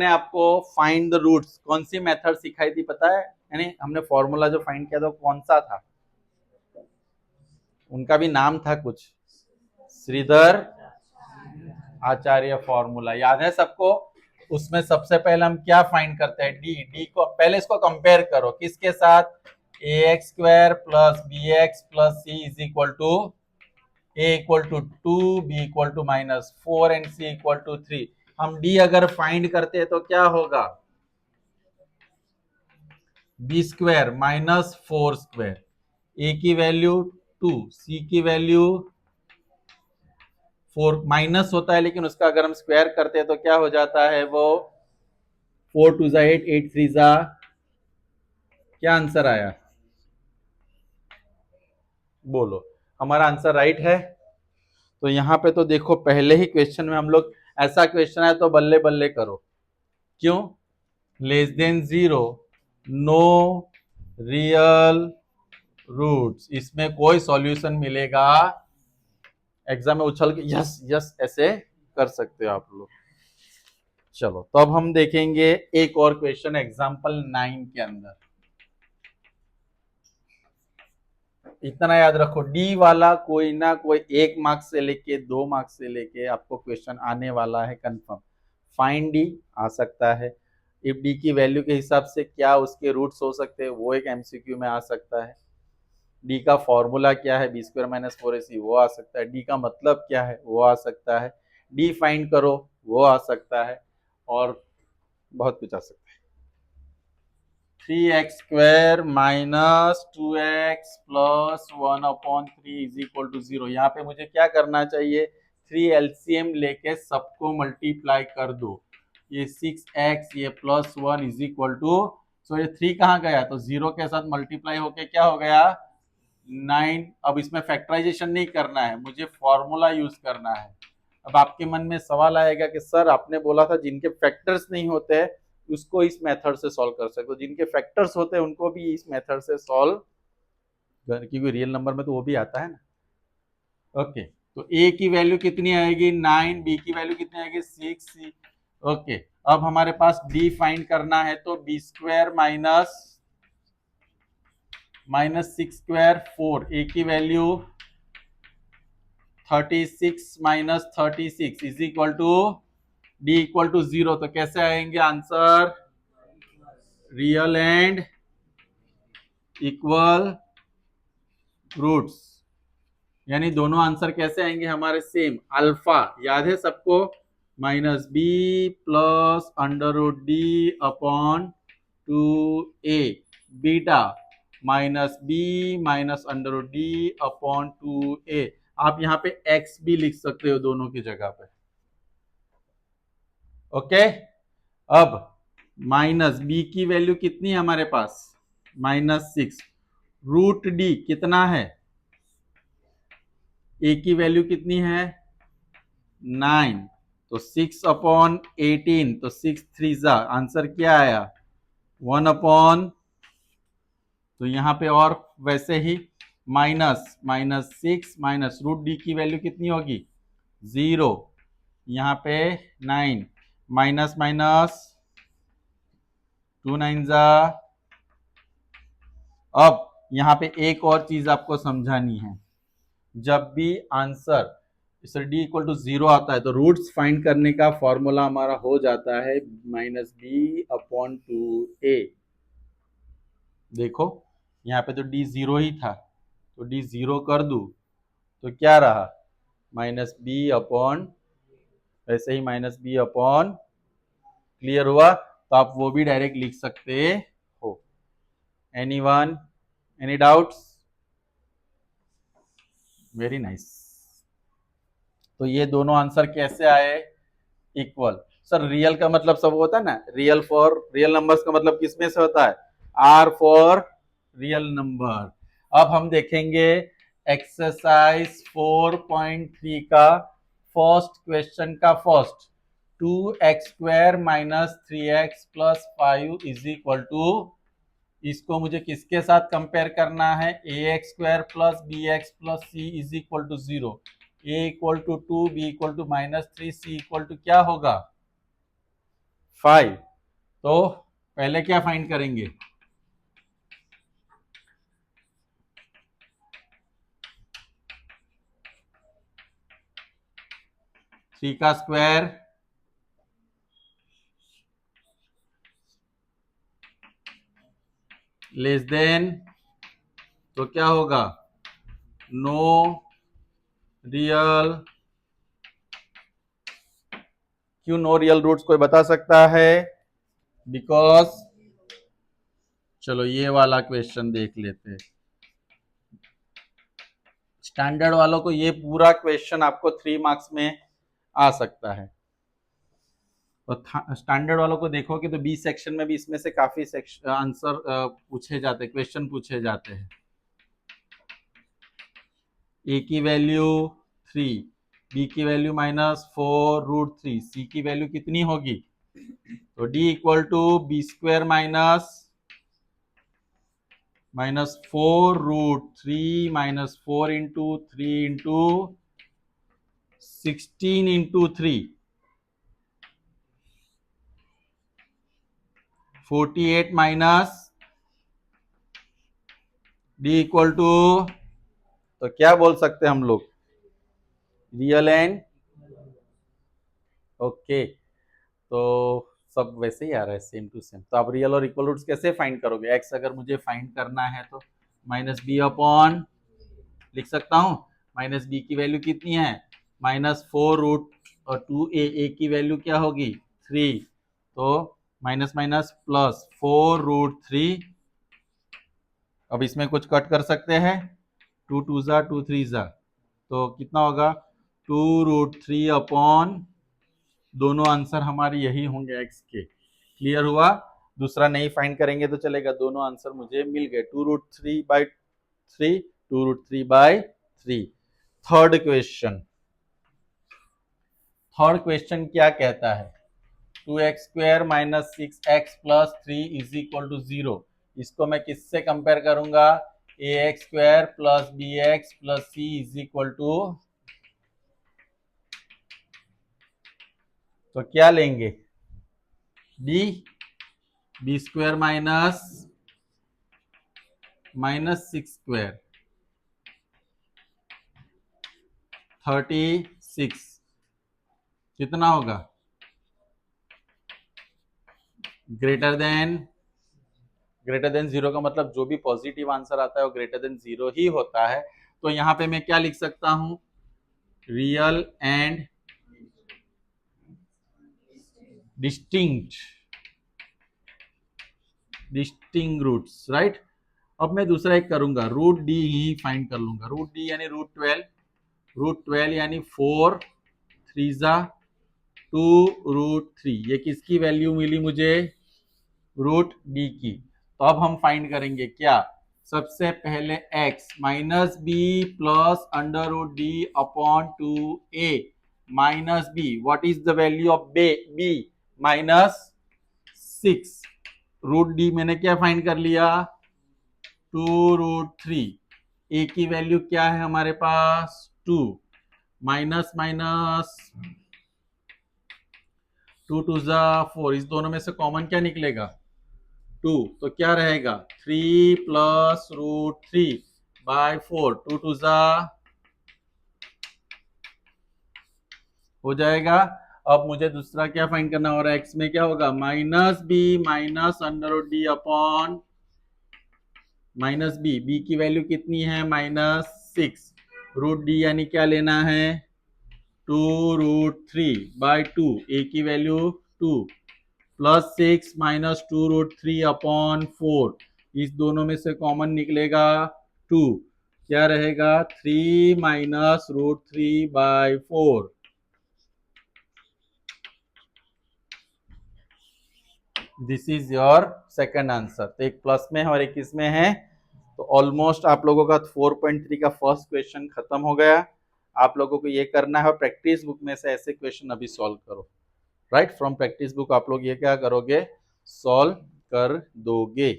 मैंने आपको find the roots कौन सी मेथड सिखाई थी पता है? यानी हमने फॉर्मूला जो फाइंड किया था कौन सा था? उनका भी नाम था कुछ, श्रीधर आचार्य फॉर्मूला, याद है सबको? उसमें सबसे पहले हम क्या फाइंड करते हैं? डी। डी को पहले इसको कंपेयर करो किसके साथ? A X square plus B X plus C is equal to A equal to 2, B equal to -4 and C equal to 3। हम डी अगर फाइंड करते हैं तो क्या होगा? बी स्क्वायर -4 स्क्वायर, ए की वैल्यू 2, सी की वैल्यू 4, माइनस होता है लेकिन उसका अगर हम स्क्वायर करते हैं तो क्या हो जाता है? वो 4 2 जा 8, 8 3 जा, क्या आंसर आया? बोलो, हमारा आंसर राइट है। तो यहां पे तो देखो पहले ही क्वेश्चन में हम लोग, ऐसा क्वेश्चन है तो बल्ले बल्ले करो। क्यों? Less than 0, no real roots, इसमें कोई सॉल्यूशन मिलेगा? एग्जाम में उछल के यस यस ऐसे कर सकते हो आप लोग। चलो तो अब हम देखेंगे एक और क्वेश्चन एग्जाम्पल 9 के अंदर। इतना याद रखो, डी वाला कोई ना कोई 1 मार्क्स से लेके 2 मार्क्स से लेके आपको क्वेश्चन आने वाला है कंफर्म। फाइंड डी आ सकता है, इफ डी की वैल्यू के हिसाब से क्या उसके रूट्स हो सकते हैं वो एक एमसीक्यू में आ सकता है। डी का फॉर्मूला क्या है? बी स्क्वायर माइनस 4ac, वो आ सकता है। डी का मतलब क्या है? वो आ सकता है। डी फाइंड करो, वो आ सकता है। और बहुत कुछ आ सकता है। 3x square minus 2x plus 1/3 is equal to 0। यहाँ पे मुझे क्या करना चाहिए? 3 एलसीएम लेके सबको मल्टीप्लाई कर दो। ये 6x, ये +1 इज इक्वल टू, सो ये 3 कहाँ गया? तो 0 के साथ मल्टीप्लाई होके क्या हो गया? 9। अब इसमें फैक्टराइजेशन नहीं करना है, मुझे फॉर्मूला यूज करना है। अब आपके मन में सवाल आएगा कि सर आपने बोला था जिनके फैक्टर्स नहीं होते हैं उसको इस मेथड से सॉल्व कर सकते हो, जिनके फैक्टर्स होते हैं उनको भी इस मेथड से सॉल्व, क्योंकि रियल नंबर में तो वो भी आता है ना। ओके, तो ए की वैल्यू कितनी आएगी? 9, बी की वैल्यू कितनी आएगी? 6। ओके, अब हमारे पास डी फाइंड करना है तो B square minus 6 square 4, A की वैल्यू 36 माइनस 36 is equal to D equal to 0। तो कैसे आएंगे answer? Real and equal roots, यानी दोनों आंसर कैसे आएंगे हमारे? सेम। अल्फा याद है सबको? -b plus √d upon 2a। Beta -b minus √d upon 2a। आप यहाँ पे x भी लिख सकते हो दोनों की जगह पे। ओके, अब -b की वैल्यू कितनी है हमारे पास? -6। √d कितना है? ए की वैल्यू कितनी है? 9। तो 6/18, तो 6 3 जा, आंसर क्या आया? 1/, तो यहां पे और वैसे ही -6 माइनस √d की वैल्यू कितनी होगी? 0। यहाँ पे 9 माइनस माइनस 2 9 जा। अब यहाँ पे एक और चीज आपको समझानी है, जब भी answer sir D equal to 0 आता है तो रूट्स फाइंड करने का फॉर्मूला हमारा हो जाता है -b/2a। देखो यहाँ पे तो डी 0 ही था, तो डी 0 कर दू तो क्या रहा? -b/, वैसे ही -b/, क्लियर हुआ? तो आप वो भी डायरेक्ट लिख सकते हो। Anyone, any doubts? Very nice. तो ये दोनों आंसर कैसे आए? इक्वल। सर रियल का मतलब सब होता है ना, रियल फॉर रियल नंबर्स का मतलब किसमें से होता है? R for real number. अब हम देखेंगे एक्सरसाइज 4.3 का फर्स्ट क्वेश्चन का first. 2x square minus 3x plus 5 is equal to, इसको मुझे किसके साथ कंपेयर करना है? A X square plus B X plus C is equal to 0। A equal to 2, B equal to -3, C equal to क्या होगा? 5। तो पहले क्या फाइंड करेंगे? थ्री का स्क्वायर लेस देन, तो क्या होगा? No real. क्यों नो रियल रूट्स, कोई बता सकता है? बिकॉज, चलो ये वाला क्वेश्चन देख लेते हैं। स्टैंडर्ड वालों को ये पूरा क्वेश्चन आपको 3 मार्क्स में आ सकता है। तो स्टैंडर्ड वालों को देखोगे तो बी सेक्शन में भी इसमें से काफी सेक्शन आंसर पूछे जाते हैं, क्वेश्चन पूछे जाते हैं। ए की वैल्यू 3, बी की वैल्यू -4√3, सी की वैल्यू कितनी होगी? तो D equal to B square -4√3 -4 into 3 into 16 into 3, 48 minus D equal to, तो क्या बोल सकते हैं हम लोग? Real and okay. तो सब वैसे ही आ रहा है, सेम टू सेम। तो आप रियल और इक्वल रूट्स कैसे फाइंड करोगे? एक्स अगर मुझे फाइंड करना है तो -b अपॉन, लिख सकता हूं, -b की वैल्यू कितनी है? -4√2a, ए की वैल्यू क्या होगी? 3, तो माइनस माइनस प्लस 4√3। अब इसमें कुछ कट कर सकते हैं, 2 2 जा 2 3 जा, तो कितना होगा? 2√3 अपॉन, दोनों आंसर हमारे यही होंगे एक्स के। क्लियर हुआ? दूसरा नहीं फाइंड करेंगे तो चलेगा, दोनों आंसर मुझे मिल गए। 2√3/3, 2√3/3। थर्ड क्वेश्चन क्या कहता है? 2x² - 6x + 3 = 0। इसको मैं किससे कंपेयर करूंगा? ax² + bx + c = तो क्या लेंगे? डी, b² -6² 36 कितना होगा? ग्रेटर देन 0 का मतलब जो भी पॉजिटिव आंसर आता है वो ग्रेटर देन 0 ही होता है। तो यहां पे मैं क्या लिख सकता हूं? Real and distinct roots, right. अब मैं दूसरा एक करूंगा, रूट डी ही फाइंड कर लूंगा। रूट डी यानी √12 यानी 4 3 जा 2√3। ये किसकी वैल्यू मिली मुझे? रूट डी की। तो अब हम फाइंड करेंगे क्या? सबसे पहले x -b plus √d upon 2a -b, what is the value of b? -6। Root D मैंने क्या फाइंड कर लिया? 2√3। ए की वैल्यू क्या है हमारे पास? 2, माइनस माइनस 2 2 जा 4, इस दोनों में से कॉमन क्या निकलेगा? 2, तो क्या रहेगा? 3 प्लस √3/4, 2 2 जा हो जाएगा। अब मुझे दूसरा क्या फाइंड करना हो रहा है? एक्स में क्या होगा? -b -√d upon -b, b की वैल्यू कितनी है? -6। रूट डी यानी क्या लेना है? 2√3/2, ए की वैल्यू 2, +6 -2√3 अपॉन 4, इस दोनों में से कॉमन निकलेगा 2, क्या रहेगा? 3 -√3/4। This is your second answer. तो एक प्लस में है और एक इसमें है। तो ऑलमोस्ट आप लोगों का 4.3 का फर्स्ट क्वेश्चन खत्म हो गया। आप लोगों को ये करना है, प्रैक्टिस बुक में से ऐसे क्वेश्चन अभी सॉल्व करो। राइट, फ्रॉम प्रैक्टिस बुक आप लोग ये क्या करोगे? सॉल्व कर दोगे।